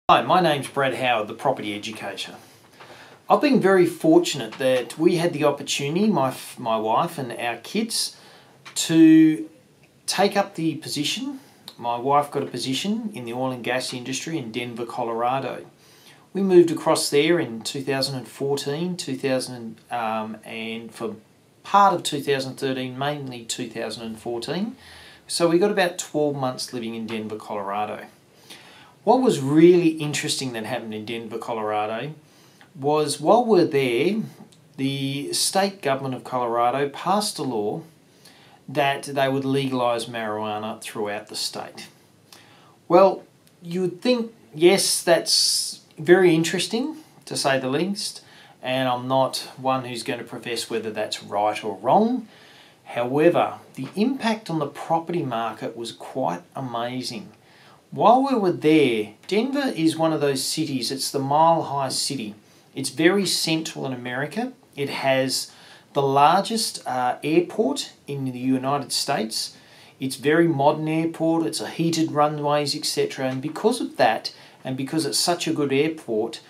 Hi, my name's Brad Howard, the property educator. I've been very fortunate that we had the opportunity, my wife and our kids, to take up the position. My wife got a position in the oil and gas industry in Denver, Colorado. We moved across there in 2014, and for part of 2013, mainly 2014. So we got about 12 months living in Denver, Colorado. What was really interesting that happened in Denver, Colorado was while we're there, the state government of Colorado passed a law that they would legalise marijuana throughout the state. Well, you would think, yes, that's very interesting to say the least, and I'm not one who's going to profess whether that's right or wrong. However, the impact on the property market was quite amazing. While we were there, Denver is one of those cities, it's the mile-high city. It's very central in America. It has the largest airport in the United States. It's a very modern airport, it's a heated runways, etc. And because of that, and because it's such a good airport,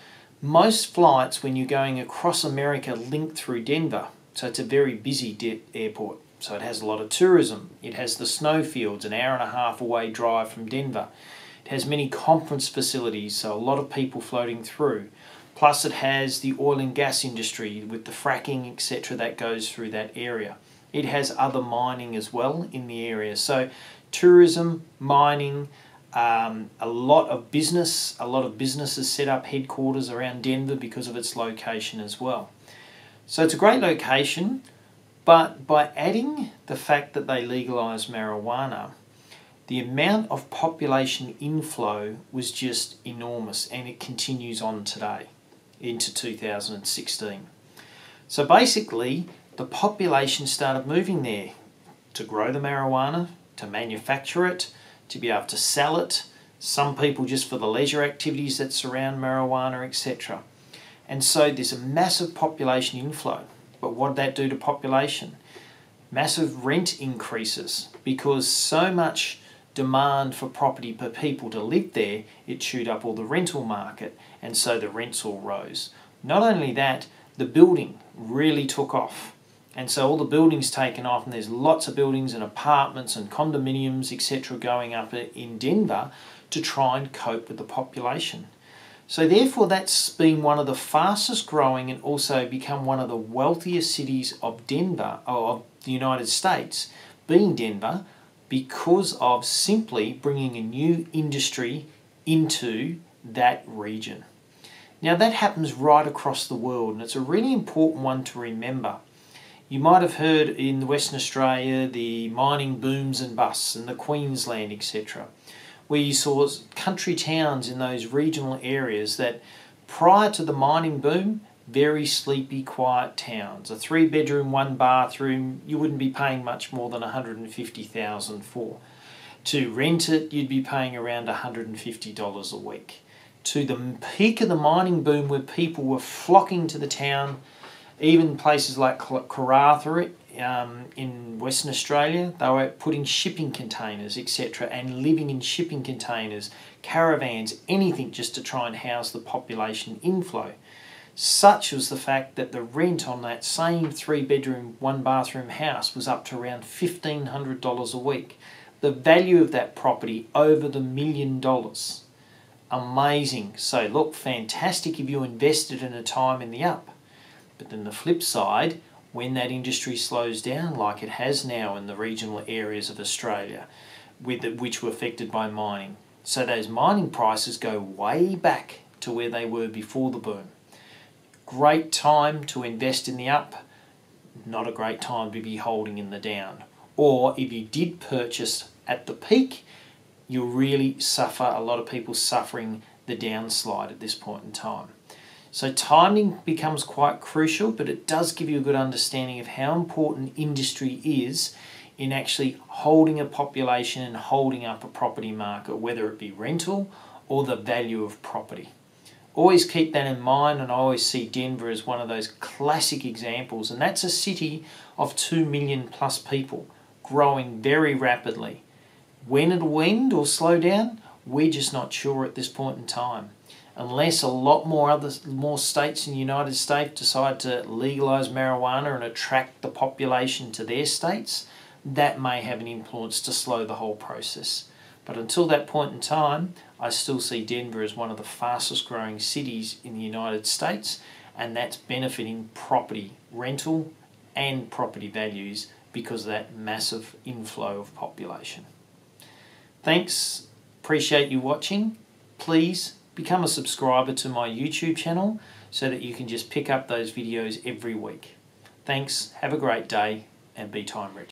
most flights when you're going across America link through Denver. So it's a very busy airport. So it has a lot of tourism. It has the snowfields, an hour and a half away drive from Denver. It has many conference facilities, so a lot of people floating through. Plus it has the oil and gas industry with the fracking, etc. that goes through that area. It has other mining as well in the area. So tourism, mining, a lot of businesses set up headquarters around Denver because of its location as well. So it's a great location. But by adding the fact that they legalised marijuana, the amount of population inflow was just enormous, and it continues on today into 2016. So basically, the population started moving there to grow the marijuana, to manufacture it, to be able to sell it, some people just for the leisure activities that surround marijuana, etc. And so there's a massive population inflow. But what did that do to population? Massive rent increases because so much demand for property per people to live there, it chewed up all the rental market, and so the rents all rose. Not only that, the building really took off. And so all the buildings taken off, and there's lots of buildings and apartments and condominiums, etc. going up in Denver to try and cope with the population. So therefore that's been one of the fastest growing and also become one of the wealthiest cities of Denver, or of the United States, being Denver, because of simply bringing a new industry into that region. Now that happens right across the world, and it's a really important one to remember. You might have heard in Western Australia the mining booms and busts and the Queensland, etc., where you saw country towns in those regional areas that prior to the mining boom, very sleepy, quiet towns. A 3-bedroom, 1-bathroom, you wouldn't be paying much more than $150,000 for. To rent it, you'd be paying around $150 a week. To the peak of the mining boom where people were flocking to the town, even places like Karratha in Western Australia, they were putting shipping containers, etc., and living in shipping containers, caravans, anything just to try and house the population inflow. Such was the fact that the rent on that same 3-bedroom, 1-bathroom house was up to around $1,500 a week. The value of that property over the $1 million. Amazing. So look, fantastic if you invested in a time in the up. But then the flip side, when that industry slows down like it has now in the regional areas of Australia, which were affected by mining. So those mining prices go way back to where they were before the boom. Great time to invest in the up, not a great time to be holding in the down. Or if you did purchase at the peak, you'll really suffer, a lot of people suffering the downslide at this point in time. So timing becomes quite crucial, but it does give you a good understanding of how important industry is in actually holding a population and holding up a property market, whether it be rental or the value of property. Always keep that in mind, and I always see Denver as one of those classic examples, and that's a city of 2 million plus people growing very rapidly. When it'll end or slow down, We're just not sure at this point in time. Unless a lot more states in the United States decide to legalise marijuana and attract the population to their states, that may have an influence to slow the whole process. But until that point in time, I still see Denver as one of the fastest growing cities in the United States, and that's benefiting property rental and property values because of that massive inflow of population. Thanks, appreciate you watching. Please become a subscriber to my YouTube channel so that you can just pick up those videos every week. Thanks, have a great day, and be time rich.